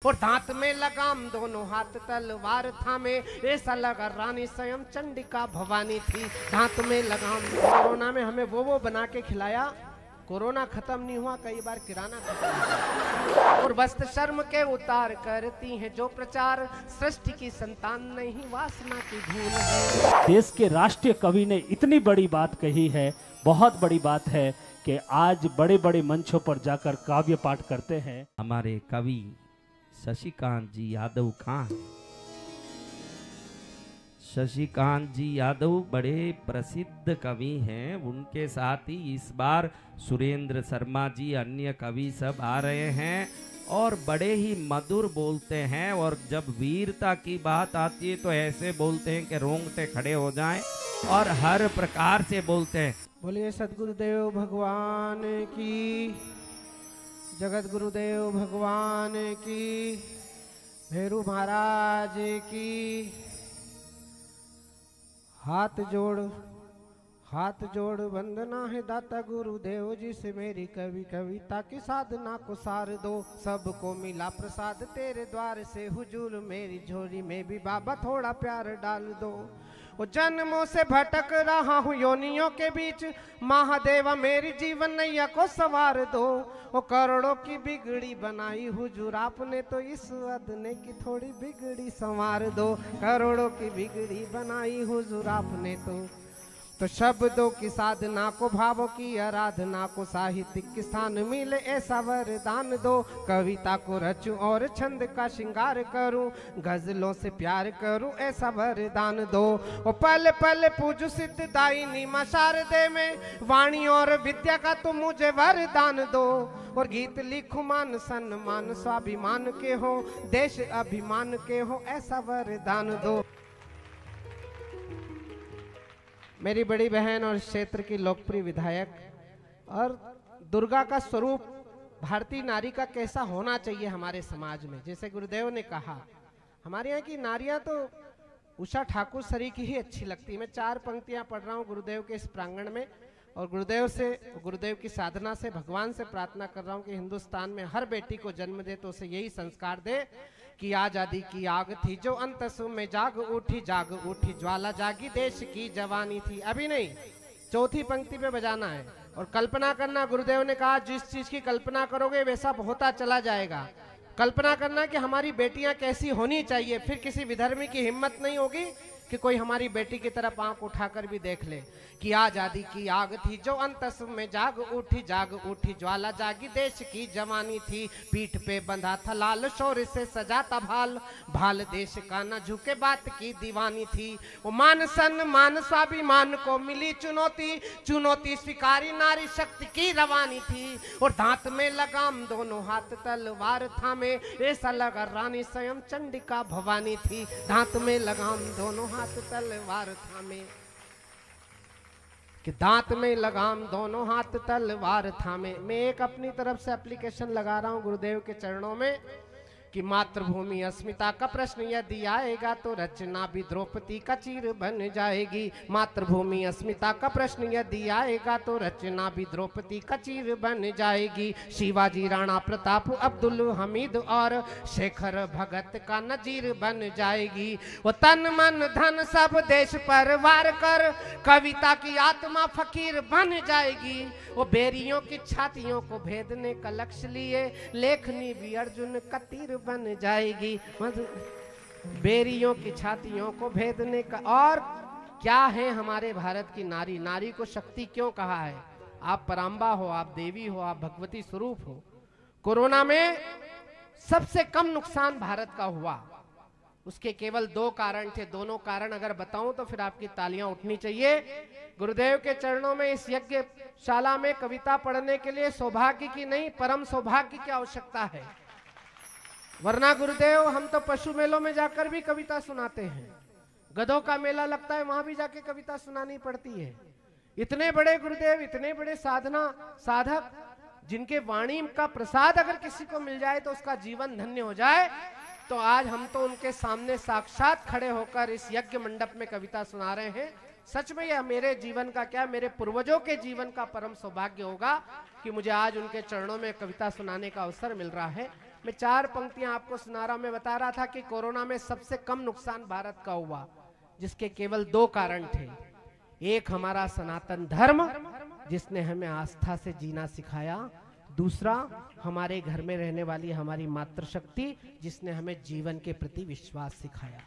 और दांत में लगाम दोनों हाथ तलवार थामे, ऐसा लगा रानी स्वयं चंडिका भवानी थी। दांत में लगाम। कोरोना में हमें वो बना के खिलाया, कोरोना खत्म नहीं हुआ, कई बार किराना खत्म हुआ। और वस्त्र शर्म के उतार करती हैं जो प्रचार, सृष्टि की संतान नहीं वासना की धूल है। देश के राष्ट्रीय कवि ने इतनी बड़ी बात कही है, बहुत बड़ी बात है कि आज बड़े बड़े मंचों पर जाकर काव्य पाठ करते हैं। हमारे कवि शशिकांत जी यादव कहाँ हैं? शशिकांत जी यादव बड़े प्रसिद्ध कवि हैं। उनके साथ ही इस बार सुरेंद्र शर्मा जी, अन्य कवि सब आ रहे हैं और बड़े ही मधुर बोलते हैं। और जब वीरता की बात आती है तो ऐसे बोलते हैं कि रोंगटे खड़े हो जाएं और हर प्रकार से बोलते हैं। बोलिए सदगुरुदेव भगवान की, जगत गुरुदेव भगवान की, भैरू महाराज की। हाथ जोड़ वंदना है दाता गुरुदेव जी से मेरी कविता की साधना को सार दो। सबको मिला प्रसाद तेरे द्वार से हुजूर, मेरी झोली में भी बाबा थोड़ा प्यार डाल दो। वो जन्मों से भटक रहा हूँ योनियों के बीच, महादेवा मेरी जीवन नैया को सवार दो। वो करोड़ों की बिगड़ी बनाई हुजूर, आपने तो इस अदने की थोड़ी बिगड़ी संवार दो। करोड़ों की बिगड़ी बनाई हुजूर, आपने तो शब्दों की साधना को, भावों की आराधना को साहित्यिक स्थान मिले ऐसा वरदान दो। कविता को रचूं और छंद का श्रृंगार करूं, गजलों से प्यार करूं ऐसा वरदान दो। ओ पल पल पूजू सिद्ध दायिनी मां शारदे में, वाणी और विद्या का तुम मुझे वरदान दो। और गीत लिखूं मान सम्मान स्वाभिमान के हो, देश अभिमान के हो ऐसा वरदान दो। मेरी बड़ी बहन और क्षेत्र की लोकप्रिय विधायक और दुर्गा का स्वरूप भारतीय नारी का कैसा होना चाहिए हमारे समाज में, जैसे गुरुदेव ने कहा, हमारे यहाँ की नारियां तो उषा ठाकुर सरी की ही अच्छी लगती है। मैं 4 पंक्तियां पढ़ रहा हूँ गुरुदेव के इस प्रांगण में, और गुरुदेव की साधना से भगवान से प्रार्थना कर रहा हूँ कि हिंदुस्तान में हर बेटी को जन्म दे तो उसे यही संस्कार दे कि आजादी की आग थी जो अंतसु में जाग उठी ज्वाला जागी देश की जवानी थी। अभी नहीं, 4थी पंक्ति पे बजाना है। और कल्पना करना, गुरुदेव ने कहा जिस चीज की कल्पना करोगे वैसा होता चला जाएगा। कल्पना करना कि हमारी बेटियां कैसी होनी चाहिए, फिर किसी विधर्मी की हिम्मत नहीं होगी कि कोई हमारी बेटी की तरफ आंख उठाकर भी देख ले। कि आजादी की आग थी जो अंतस में जाग उठी ज्वाला जागी देश की जवानी थी। पीठ पे बंधा था लाल शौर्य से सजा था भाल देश का न झुके बात की दीवानी थी। वो मान सम्मान स्वाभिमान को मिली चुनौती स्वीकारी नारी शक्ति की रवानी थी। और दांत में लगाम दोनों हाथ तलवार थामे, ऐसा लगा रानी स्वयं चंडिका भवानी थी। दांत में लगाम दोनों हाथ तलवार थामे, कि दांत में लगाम दोनों हाथ तलवार थामे। मैं एक अपनी तरफ से एप्लीकेशन लगा रहा हूं गुरुदेव के चरणों में कि मातृभूमि अस्मिता का प्रश्न यदि आएगा तो रचना भी द्रौपदी का चीर बन जाएगी। मातृभूमि अस्मिता का प्रश्न यदि आएगा तो रचना भी द्रौपदी का चीर बन जाएगी। शिवाजी, राणा प्रताप, अब्दुल हमीद और शेखर भगत का नजीर बन जाएगी। वो तन मन धन सब देश पर वार कर कविता की आत्मा फकीर बन जाएगी। वो बेरियों की छातियों को भेदने का लक्ष्य लिए लेखनी भी अर्जुन का तीर बन जाएगी। बेरियों की छातियों को भेदने का। और क्या है हमारे भारत की नारी, नारी को शक्ति क्यों कहा है? आप परांबा हो, आप देवी हो, आप भगवती स्वरूप हो। कोरोना में सबसे कम नुकसान भारत का हुआ, उसके केवल 2 कारण थे। दोनों कारण अगर बताऊं तो फिर आपकी तालियां उठनी चाहिए। गुरुदेव के चरणों में इस यज्ञशाला में कविता पढ़ने के लिए सौभाग्य की नहीं, परम सौभाग्य की आवश्यकता है। वरना गुरुदेव, हम तो पशु मेलों में जाकर भी कविता सुनाते हैं, गधों का मेला लगता है वहां भी जाके कविता सुनानी पड़ती है। इतने बड़े गुरुदेव, इतने बड़े साधक, जिनके वाणी का प्रसाद अगर किसी को मिल जाए तो उसका जीवन धन्य हो जाए, तो आज हम तो उनके सामने साक्षात खड़े होकर इस यज्ञ मंडप में कविता सुना रहे हैं। सच में यह मेरे जीवन का क्या, मेरे पूर्वजों के जीवन का परम सौभाग्य होगा कि मुझे आज उनके चरणों में कविता सुनाने का अवसर मिल रहा है। मैं 4 पंक्तियां आपको सुना रहा हूं। मैं बता रहा था कि कोरोना में सबसे कम नुकसान भारत का हुआ, जिसके केवल 2 कारण थे। एक हमारा सनातन धर्म, जिसने हमें आस्था से जीना सिखाया। दूसरा हमारे घर में रहने वाली हमारी मातृशक्ति, जिसने हमें जीवन के प्रति विश्वास सिखाया।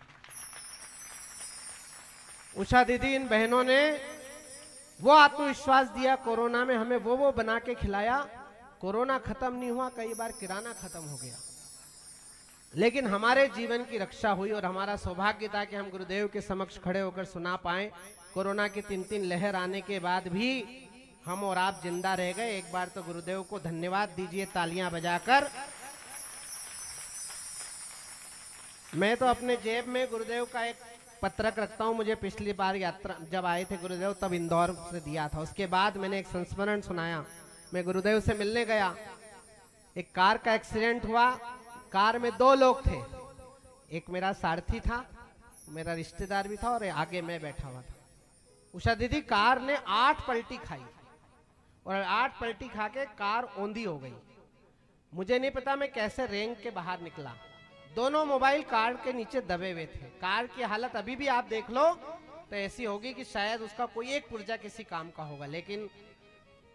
उषा दीदी, इन बहनों ने वो आत्मविश्वास दिया कोरोना में, हमें वो बना के खिलाया। कोरोना खत्म नहीं हुआ, कई बार किराना खत्म हो गया, लेकिन हमारे जीवन की रक्षा हुई। और हमारा सौभाग्य था कि हम गुरुदेव के समक्ष खड़े होकर सुना पाए। कोरोना की 3 लहर आने के बाद भी हम और आप जिंदा रह गए। एक बार तो गुरुदेव को धन्यवाद दीजिए तालियां बजाकर। मैं तो अपने जेब में गुरुदेव का एक पत्रक रखता हूं। मुझे पिछली बार यात्रा जब आए थे गुरुदेव, तब इंदौर से दिया था। उसके बाद मैंने एक संस्मरण सुनाया। मैं गुरुदेव से मिलने गया, एक कार का एक्सीडेंट हुआ। कार में 2 लोग थे, एक मेरा सारथी था, मेरा रिश्तेदार भी था, और आगे मैं बैठा हुआ था। उषा दीदी, कार ने 8 पलटी खाई और 8 पलटी खा के कार औंधी हो गई। मुझे नहीं पता मैं कैसे रेंग के बाहर निकला। दोनों मोबाइल कार के नीचे दबे हुए थे। कार की हालत अभी भी आप देख लो तो ऐसी होगी कि शायद उसका कोई एक पुर्जा किसी काम का होगा, लेकिन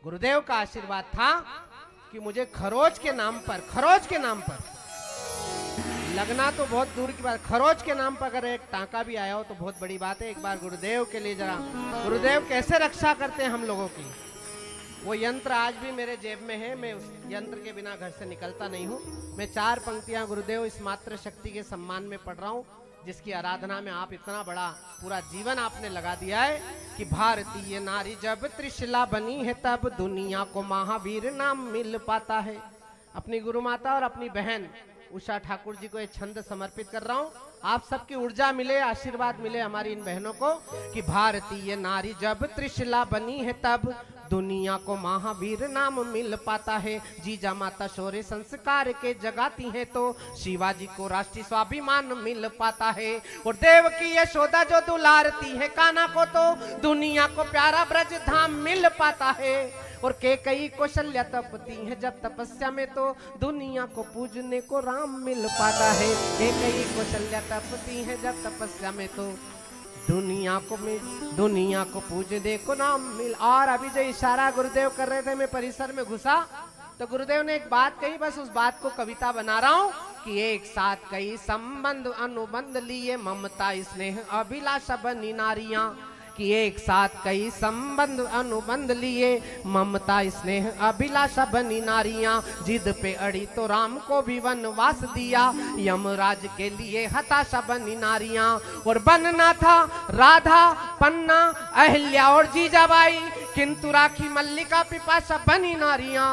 गुरुदेव का आशीर्वाद था कि मुझे खरोच के नाम पर लगना तो बहुत दूर की बात, खरोच के नाम पर अगर एक टांका भी आया हो तो बहुत बड़ी बात है। एक बार गुरुदेव के लिए जरा, गुरुदेव कैसे रक्षा करते हैं हम लोगों की। वो यंत्र आज भी मेरे जेब में है, मैं उस यंत्र के बिना घर से निकलता नहीं हूँ। मैं 4 पंक्तियां गुरुदेव इस मात्र शक्ति के सम्मान में पढ़ रहा हूँ, जिसकी आराधना में आप इतना बड़ा पूरा जीवन आपने लगा दिया है कि भारतीय नारी जब त्रिशिला बनी है, तब दुनिया को महावीर नाम मिल पाता है। अपनी गुरु माता और अपनी बहन उषा ठाकुर जी को ये छंद समर्पित कर रहा हूँ। आप सबकी ऊर्जा मिले, आशीर्वाद मिले हमारी इन बहनों को कि भारतीय नारी जब त्रिशिला बनी है, तब दुनिया को महावीर नाम मिल पाता है। जीजा माता शौर्य संस्कार के जगाती हैं तो शिवाजी को राष्ट्रीय स्वाभिमान मिल पाता है। और देव की यशोदा जो दुलारती है कान्हा को, तो दुनिया को प्यारा ब्रज धाम मिल पाता है। और कई कौशल्या तपती है जब तपस्या में, तो दुनिया को पूजने को राम मिल पाता है। कई कौशल्या तपती है जब तपस्या में, तो दुनिया को पूजने को राम मिल। और अभी जो इशारा गुरुदेव कर रहे थे, मैं परिसर में घुसा तो गुरुदेव ने एक बात कही, बस उस बात को कविता बना रहा हूँ कि एक साथ कई संबंध अनुबंध लिए ममता स्नेह अभिलाषा बनी नारियां। कि एक साथ कई संबंध अनुबंध लिए ममता स्नेह अभिलाषा बनी नारियां। जिद पे अड़ी तो राम को भी वनवास दिया, यमराज के लिए हताशा बनी नारियां। और बनना था राधा पन्ना अहिल्या और जीजाबाई, किंतु राखी मल्लिका पिपासा बनी नारियां।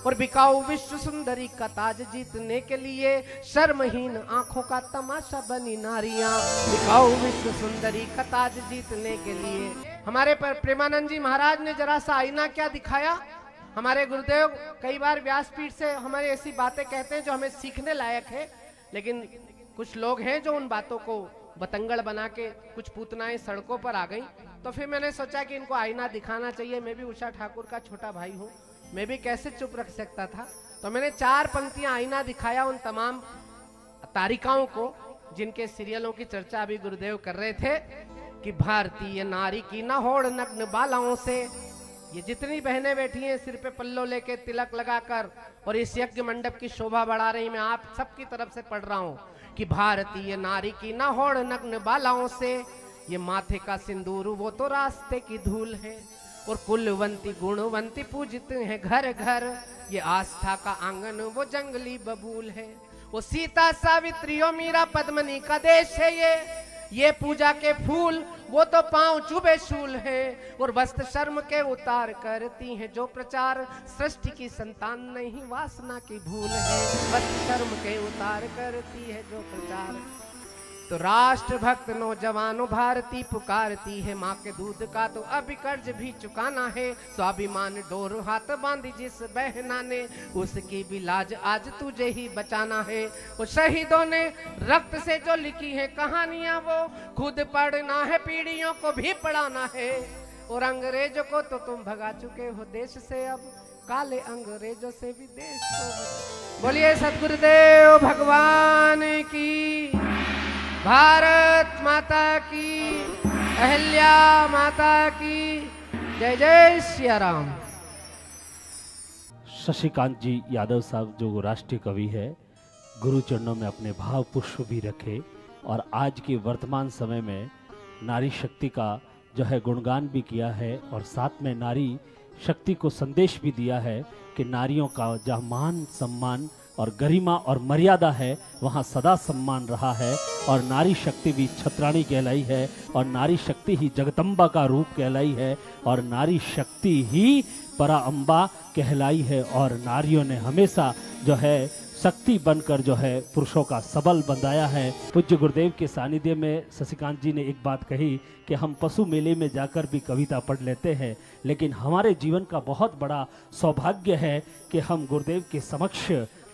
और बिकाऊ विश्व सुंदरी का ताज जीतने के लिए शर्महीन आंखों का तमाशा बनी नारियां। बिकाऊ विश्व सुंदरी का ताज जीतने के लिए हमारे पर प्रेमानंद जी महाराज ने जरा सा आईना क्या दिखाया। हमारे गुरुदेव कई बार व्यासपीठ से हमारे ऐसी बातें कहते हैं जो हमें सीखने लायक है, लेकिन कुछ लोग हैं जो उन बातों को बतंगड़ बना के, कुछ पूतनाएं सड़कों पर आ गई। तो फिर मैंने सोचा कि इनको आईना दिखाना चाहिए। मैं भी उषा ठाकुर का छोटा भाई हूँ, मैं भी कैसे चुप रख सकता था। तो मैंने 4 पंक्तियां आईना दिखाया उन तमाम तारिकाओं को जिनके सीरियलों की चर्चा अभी गुरुदेव कर रहे थे कि भारतीय नारी की न होड़ नग्न बालाओं से। ये जितनी बहनें बैठी हैं सिर पे पल्लो लेके तिलक लगाकर और इस यज्ञ मंडप की शोभा बढ़ा रही, मैं आप सबकी तरफ से पढ़ रहा हूँ कि भारतीय नारी की न होड़ नग्न बालाओं से। ये माथे का सिंदूर वो तो रास्ते की धूल है, और कुलवंती गुणवंती पूजते हैं घर घर। ये आस्था का आंगन वो जंगली बबूल है। वो सीता सावित्री और मीरा पद्मनी का देश है ये पूजा के फूल वो तो पांव चुबे शूल है। और वस्त्र शर्म के उतार करती हैं जो प्रचार, सृष्टि की संतान नहीं वासना की भूल है। वस्त्र शर्म के उतार करती है जो प्रचार, तो राष्ट्र भक्त नौजवानों भारती पुकारती है। माँ के दूध का तो अभी कर्ज भी चुकाना है। स्वाभिमान डोर हाथ बांधी जिस बहना ने, उसकी भी लाज आज तुझे ही बचाना है। वो शहीदों ने रक्त से जो लिखी है कहानियां, वो खुद पढ़ना है पीढ़ियों को भी पढ़ाना है। और अंग्रेजों को तो तुम भगा चुके हो देश से, अब काले अंग्रेजों से भी देश को बोलिए सद्गुरुदेव भगवान की, भारत माता की, अहिल्या माता की जय। जय सिया राम। शशिकांत जी यादव साहब जो राष्ट्रीय कवि है, गुरु चरणों में अपने भाव पुष्प भी रखे और आज के वर्तमान समय में नारी शक्ति का जो है गुणगान भी किया है और साथ में नारी शक्ति को संदेश भी दिया है कि नारियों का जहाँ मान सम्मान और गरिमा और मर्यादा है वहाँ सदा सम्मान रहा है और नारी शक्ति भी छत्राणी कहलाई है और नारी शक्ति ही जगदम्बा का रूप कहलाई है और नारी शक्ति ही पराअंबा कहलाई है और नारियों ने हमेशा जो है शक्ति बनकर जो है पुरुषों का सबल बनाया है। पूज्य गुरुदेव के सानिध्य में शशिकांत जी ने एक बात कही कि हम पशु मेले में जाकर भी कविता पढ़ लेते हैं, लेकिन हमारे जीवन का बहुत बड़ा सौभाग्य है कि हम गुरुदेव के समक्ष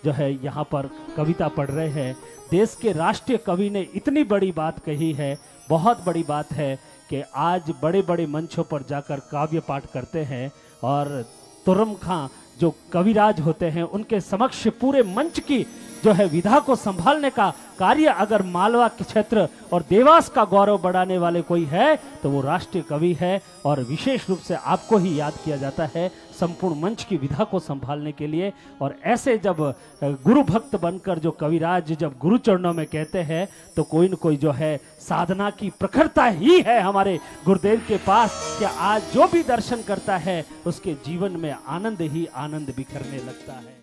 जो है यहाँ पर कविता पढ़ रहे हैं। देश के राष्ट्रीय कवि ने इतनी बड़ी बात कही है, बहुत बड़ी बात है कि आज बड़े बड़े मंचों पर जाकर काव्य पाठ करते हैं और तुरम खां जो कविराज होते हैं उनके समक्ष पूरे मंच की जो है विधा को संभालने का कार्य अगर मालवा के क्षेत्र और देवास का गौरव बढ़ाने वाले कोई है तो वो राष्ट्रीय कवि है और विशेष रूप से आपको ही याद किया जाता है संपूर्ण मंच की विधा को संभालने के लिए। और ऐसे जब गुरु भक्त बनकर जो कविराज जब गुरु चरणों में कहते हैं तो कोई न कोई जो है साधना की प्रखरता ही है हमारे गुरुदेव के पास कि आज जो भी दर्शन करता है उसके जीवन में आनंद ही आनंद बिखरने लगता है।